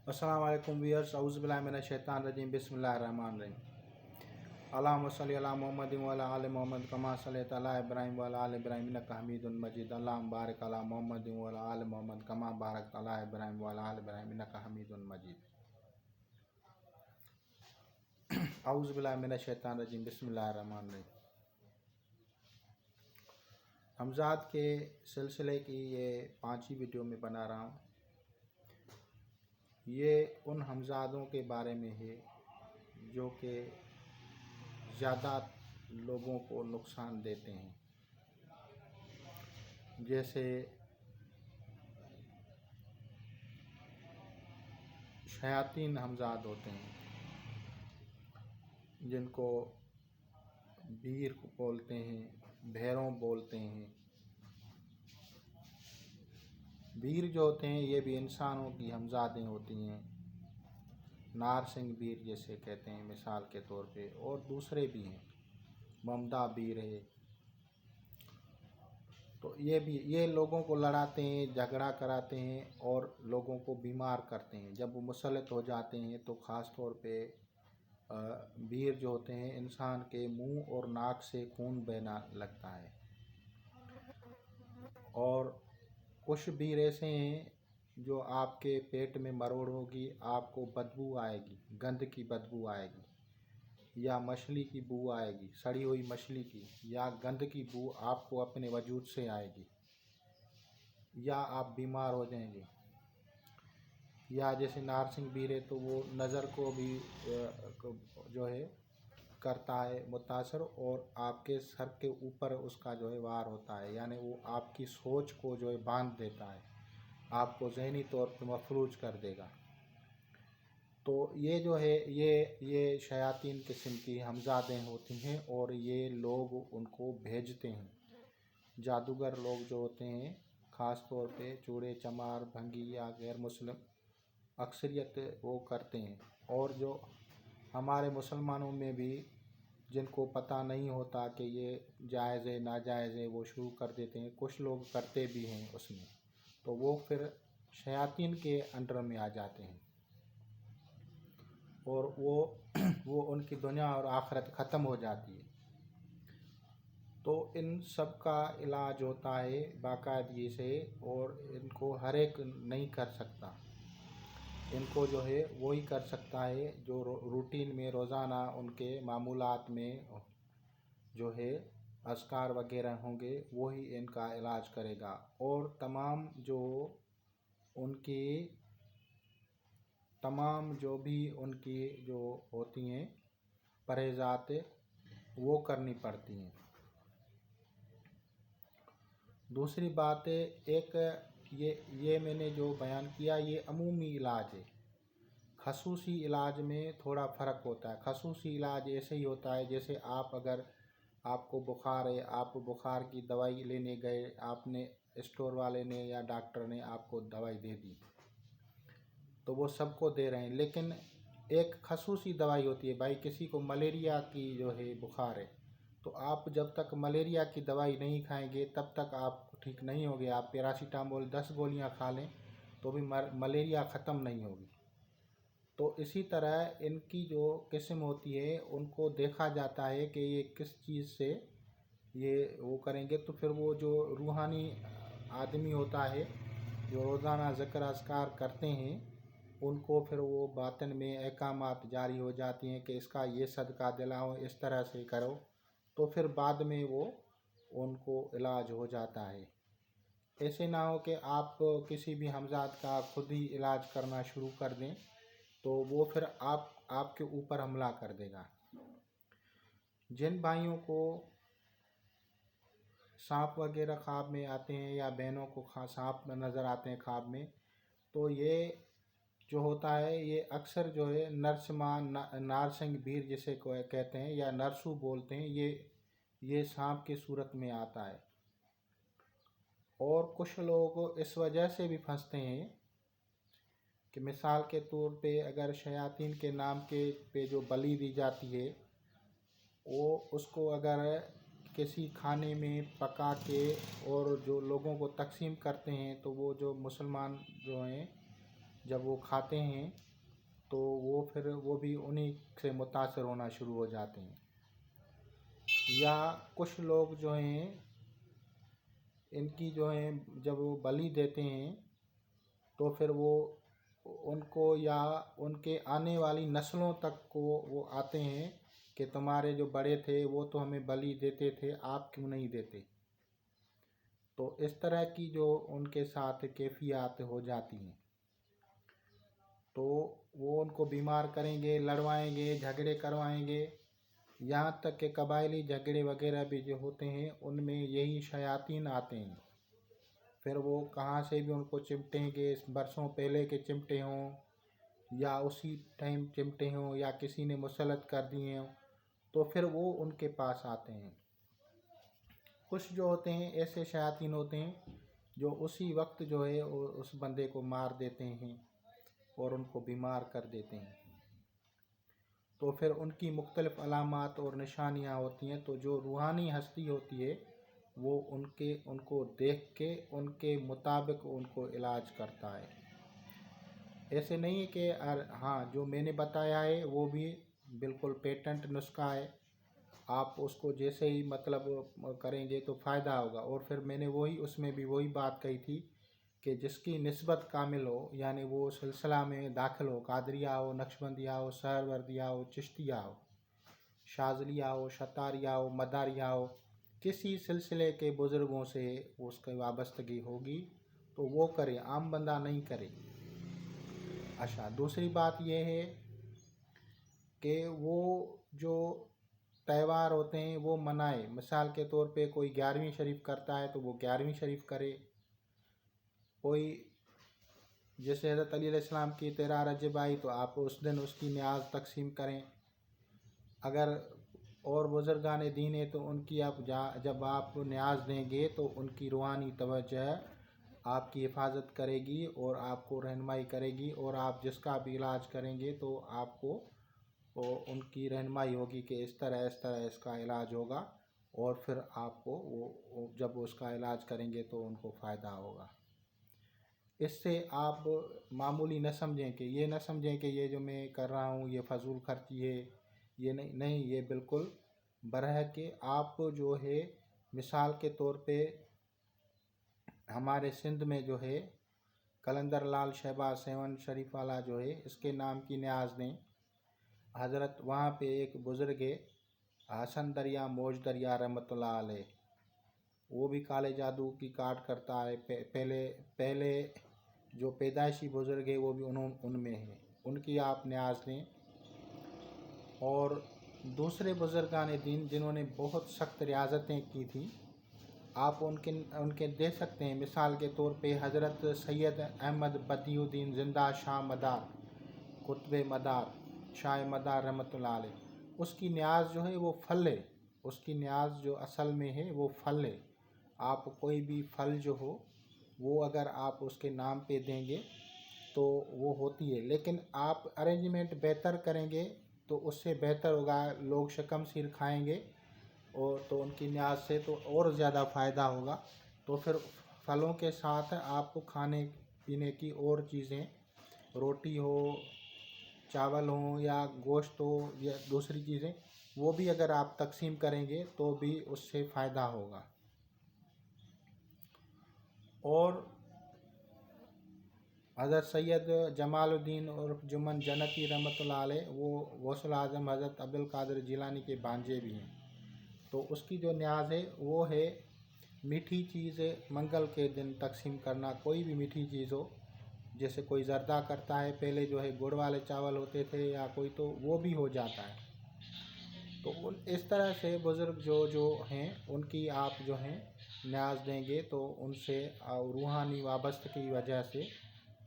अस्सलाम वालेकुम व्यूअर्स, औज़ु बिल्लाहि मिनश शैतानिर रजीम, बिस्मिल्लाहिर रहमानिर रहीम। अल्लाहुम्मा सल्लि अला मुहम्मदिन व अला आलि मुहम्मद कमा सल्लैता अला इब्राहीम व अला आलि इब्राहीम इन्नका हमीदुम मजीद। अल्लाहुम्मा बारिक अला मुहम्मदिन व अला आलि मुहम्मद कमा बारकता अला इब्राहीम व अला आलि इब्राहीम इन्नका हमीदुम मजीद। औज़ु बिल्लाहि मिनश शैतानिर रजीम, बिस्मिल्लाहिर रहमानिर रहीम। हमज़ाद के सिलसिले की ये 5वीं वीडियो में बना रहा हूँ। ये उन हमज़ादों के बारे में है जो कि ज़्यादा लोगों को नुकसान देते हैं, जैसे शयातीन हमज़ाद होते हैं जिनको बीर बोलते हैं, भैरों बोलते हैं। बीर जो होते हैं ये भी इंसानों की हमज़ादें होती हैं, नारसिंग बीर जैसे कहते हैं मिसाल के तौर पे, और दूसरे भी हैं, ममदा बीर है। तो ये लोगों को लड़ाते हैं, झगड़ा कराते हैं और लोगों को बीमार करते हैं। जब वो मुसल्लत हो जाते हैं तो ख़ास तौर पे बीर जो होते हैं, इंसान के मुंह और नाक से खून बहना लगता है। और कुछ बीर ऐसे हैं जो आपके पेट में मरोड़ होगी, आपको बदबू आएगी, गंद की बदबू आएगी, या मछली की बू आएगी, सड़ी हुई मछली की, या गंद की बू आपको अपने वजूद से आएगी, या आप बीमार हो जाएंगे। या जैसे नारसिंग बीर है तो वो नज़र को भी जो है करता है मुतासर, और आपके सर के ऊपर उसका जो है वार होता है, यानी वो आपकी सोच को जो है बांध देता है, आपको ज़हनी तौर पर मफलूज कर देगा। तो ये जो है ये शयातीन किस्म की हमज़ादें होती हैं और ये लोग उनको भेजते हैं। जादूगर लोग जो होते हैं, ख़ास तौर पे चूड़े चमार भंगी या गैर मुस्लिम अक्सरियत वो करते हैं। और जो हमारे मुसलमानों में भी जिनको पता नहीं होता कि ये जायज़ है नाजायज़ है, वो शुरू कर देते हैं। कुछ लोग करते भी हैं उसमें, तो वो फिर शयातीन के अंडर में आ जाते हैं और वो उनकी दुनिया और आखिरत ख़त्म हो जाती है। तो इन सब का इलाज होता है बाकायदगी से, और इनको हर एक नहीं कर सकता। इनको जो है वही कर सकता है जो रूटीन में रोज़ाना उनके मामूलात में जो है अस्कार वगैरह होंगे, वही इनका इलाज करेगा। और तमाम जो भी उनकी जो होती हैं परहेज़ात, वो करनी पड़ती हैं। दूसरी बात है, एक ये मैंने जो बयान किया ये अमूमी इलाज है। खसूसी इलाज में थोड़ा फ़र्क होता है। खसूसी इलाज ऐसे ही होता है जैसे अगर आपको बुखार है, आप बुखार की दवाई लेने गए, आपने स्टोर वाले ने या डॉक्टर ने आपको दवाई दे दी, तो वो सबको दे रहे हैं। लेकिन एक खसूसी दवाई होती है, भाई किसी को मलेरिया की जो है बुखार है, तो आप जब तक मलेरिया की दवाई नहीं खाएंगे तब तक आप ठीक नहीं होगे। आप पैरासीटामोल 10 गोलियां खा लें तो भी मलेरिया ख़त्म नहीं होगी। तो इसी तरह इनकी जो किस्म होती है उनको देखा जाता है कि ये किस चीज़ से ये वो करेंगे। तो फिर वो जो रूहानी आदमी होता है जो रोज़ाना ज़िक्र अस्कार करते हैं, उनको फिर वो बातिन में अहकामात जारी हो जाती हैं कि इसका ये सदका दिलाओ, इस तरह से करो, तो फिर बाद में वो उनको इलाज हो जाता है। ऐसे ना हो कि आप किसी भी हमज़ाद का खुद ही इलाज करना शुरू कर दें तो वो फिर आपके ऊपर हमला कर देगा। जिन भाइयों को सांप वगैरह ख्वाब में आते हैं या बहनों को सांप नज़र आते हैं ख्वाब में, तो ये जो होता है ये अक्सर जो है नारसिंग बीर जिसे कहते हैं या नरसू बोलते हैं, ये सांप की सूरत में आता है। और कुछ लोग इस वजह से भी फंसते हैं कि मिसाल के तौर पे अगर शयातीन के नाम के पे जो बलि दी जाती है, वो उसको अगर किसी खाने में पका के और जो लोगों को तकसीम करते हैं, तो वो जो मुसलमान जो हैं جب وہ کھاتے ہیں تو وہ پھر وہ بھی انہی سے متاثر ہونا شروع ہو جاتے ہیں۔ یا کچھ لوگ جو ہیں ان کی جو ہیں جب وہ بلی دیتے ہیں تو پھر وہ ان کو یا ان کے آنے والی نسلوں تک کو وہ آتے ہیں کہ تمہارے جو بڑے تھے وہ تو ہمیں بلی دیتے تھے، آپ کیوں نہیں دیتے؟ تو اس طرح کی جو ان کے ساتھ کیفیات ہو جاتی ہیں تو وہ ان کو بیمار کریں گے، لڑوائیں گے، جھگڑے کروائیں گے، یہاں تک کہ قبائلی جھگڑے وغیرہ بھی جو ہوتے ہیں ان میں یہی شیاطین آتے ہیں۔ پھر وہ کہاں سے بھی ان کو چمٹیں گے، برسوں پہلے کے چمٹے ہوں یا اسی ٹائم چمٹے ہوں یا کسی نے مسلط کر دیے ہوں، تو پھر وہ ان کے پاس آتے ہیں۔ کچھ جو ہوتے ہیں ایسے شیاطین ہوتے ہیں جو اسی وقت جو ہے اس بندے کو مار دیتے ہیں اور ان کو بیمار کر دیتے ہیں۔ تو پھر ان کی مختلف علامات اور نشانیاں ہوتی ہیں، تو جو روحانی ہستی ہوتی ہے وہ ان کو دیکھ کے ان کے مطابق ان کو علاج کرتا ہے۔ ایسے نہیں کہ ہاں جو میں نے بتایا ہے وہ بھی بالکل پیٹنٹ نسخہ ہے، آپ اس کو جیسے ہی مطلب کریں گے تو فائدہ ہوگا۔ اور پھر میں نے اس میں بھی وہی بات کہی تھی کہ جس کی نسبت کامل ہو، یعنی وہ سلسلہ میں داخل ہو، قادریہ ہو، نقشبندیہ ہو، سہروردیہ ہو، چشتیہ ہو، شاذلیہ ہو، شتاریہ ہو، مداریہ ہو، کسی سلسلے کے بزرگوں سے اس کی وابستگی ہوگی تو وہ کرے، عام بندہ نہیں کرے۔ اچھا، دوسری بات یہ ہے کہ وہ جو تہوار ہوتے ہیں وہ منائے، مثال کے طور پہ کوئی 11ویں شریف کرتا ہے تو وہ 11ویں شریف کرے، کوئی جیسے حضرت علی علیہ السلام کی 13 رجب آئی تو آپ اس دن اس کی نیاز تقسیم کریں۔ اگر اور بزرگان دین ہے تو ان کی جب آپ نیاز دیں گے تو ان کی روحانی توجہ آپ کی حفاظت کرے گی اور آپ کو رہنمائی کرے گی، اور آپ جس کا بھی علاج کریں گے تو آپ کو ان کی رہنمائی ہوگی کہ اس طرح اس کا علاج ہوگا، اور پھر آپ کو وہ جب اس کا علاج کریں گے تو ان کو فائدہ ہوگا۔ اس سے آپ معمولی نہ سمجھیں کہ یہ جو میں کر رہا ہوں یہ فضول خرچی ہے، یہ نہیں، یہ بالکل برحق کہ آپ جو ہے مثال کے طور پہ ہمارے سندھ میں جو ہے کلندر لال شہباز 7 شریف والا جو ہے اس کے نام کی نیاز دیں۔ حضرت وہاں پہ ایک بزرگ ہے حسن دریا موج دریا رحمۃ اللہ علیہ، وہ بھی کالے جادو کی کاٹ کرتا ہے۔ پہلے جو پیدائشی بزرگ ہے وہ بھی ان میں ہے، ان کی آپ نیاز دیں۔ اور دوسرے بزرگان دین جنہوں نے بہت سخت ریاضتیں کی تھیں آپ ان کے دے سکتے ہیں، مثال کے طور پہ حضرت سید احمد بدیع الدین زندہ شاہ مدار، قطب مدار، شاہ مدار رحمۃ اللہ علیہ، اس کی نیاز جو ہے وہ پھل ہے، اس کی نیاز جو اصل میں ہے وہ پھل ہے۔ آپ کوئی بھی پھل جو ہو وہ اگر آپ اس کے نام پہ دیں گے تو وہ ہوتی ہے، لیکن آپ ارینجمنٹ بہتر کریں گے تو اس سے بہتر ہوگا، لوگ شکم سیر کھائیں گے اور تو ان کی نیاز سے تو اور زیادہ فائدہ ہوگا۔ تو پھر پھلوں کے ساتھ آپ کو کھانے پینے کی اور چیزیں، روٹی ہو، چاول ہوں یا گوشت ہو یا دوسری چیزیں، وہ بھی اگر آپ تقسیم کریں گے تو بھی اس سے فائدہ ہوگا۔ اور حضرت سید جمال الدین اور جمن جنتی رحمۃ اللہ علیہ وہ غوث الاعظم حضرت عبدالقادر جیلانی کے بانجے بھی ہیں، تو اس کی جو نیاز ہے وہ ہے میٹھی چیز منگل کے دن تقسیم کرنا، کوئی بھی میٹھی چیز ہو، جیسے کوئی زردہ کرتا ہے، پہلے جو ہے گڑ والے چاول ہوتے تھے یا کوئی، تو وہ بھی ہو جاتا ہے۔ تو اس طرح سے بزرگ جو ہیں ان کی آپ جو ہیں نیاز دیں گے تو ان سے روحانی وابستگی کی وجہ سے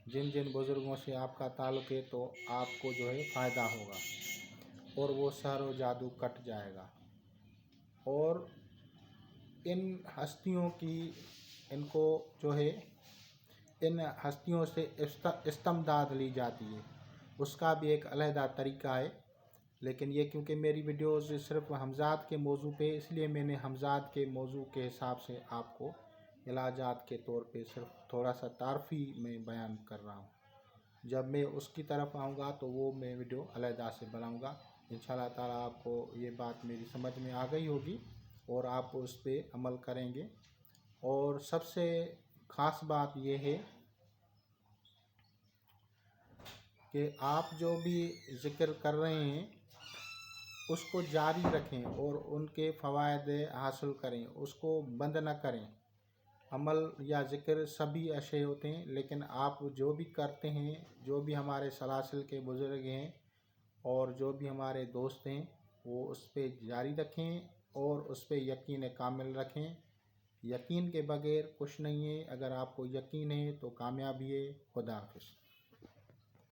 جن بزرگوں سے آپ کا تعلق ہے تو آپ کو جو ہے فائدہ ہوگا اور وہ سحر و جادو کٹ جائے گا۔ اور ان ہستیوں کی ان کو جو ہے ان ہستیوں سے استمداد لی جاتی ہے، اس کا بھی ایک علیحدہ طریقہ ہے، لیکن یہ کیونکہ میری ویڈیوز صرف حمزات کے موضوع پہ، اس لیے میں نے حمزات کے موضوع کے حساب سے آپ کو علاجات کے طور پہ صرف تھوڑا سا تعارفی میں بیان کر رہا ہوں۔ जब मैं उसकी तरफ आऊँगा तो वो मैं वीडियो अलहदा से बनाऊँगा। इंशाल्लाह ताला आपको ये बात मेरी समझ में आ गई होगी और आप उस पर अमल करेंगे। और सबसे ख़ास बात ये है कि आप जो भी ज़िक्र कर रहे हैं उसको जारी रखें और उनके फ़वाइद हासिल करें, उसको बंद न करें। अमल या ज़िक्र सभी अच्छे होते हैं, लेकिन आप जो भी करते हैं, जो भी हमारे सलासिल के बुज़ुर्ग हैं और जो भी हमारे दोस्त हैं, वो उस पे जारी रखें और उस पे यकीन कामिल रखें। यकीन के बगैर कुछ नहीं है। अगर आपको यकीन है तो कामयाबी है। खुदा हाफ़िज़।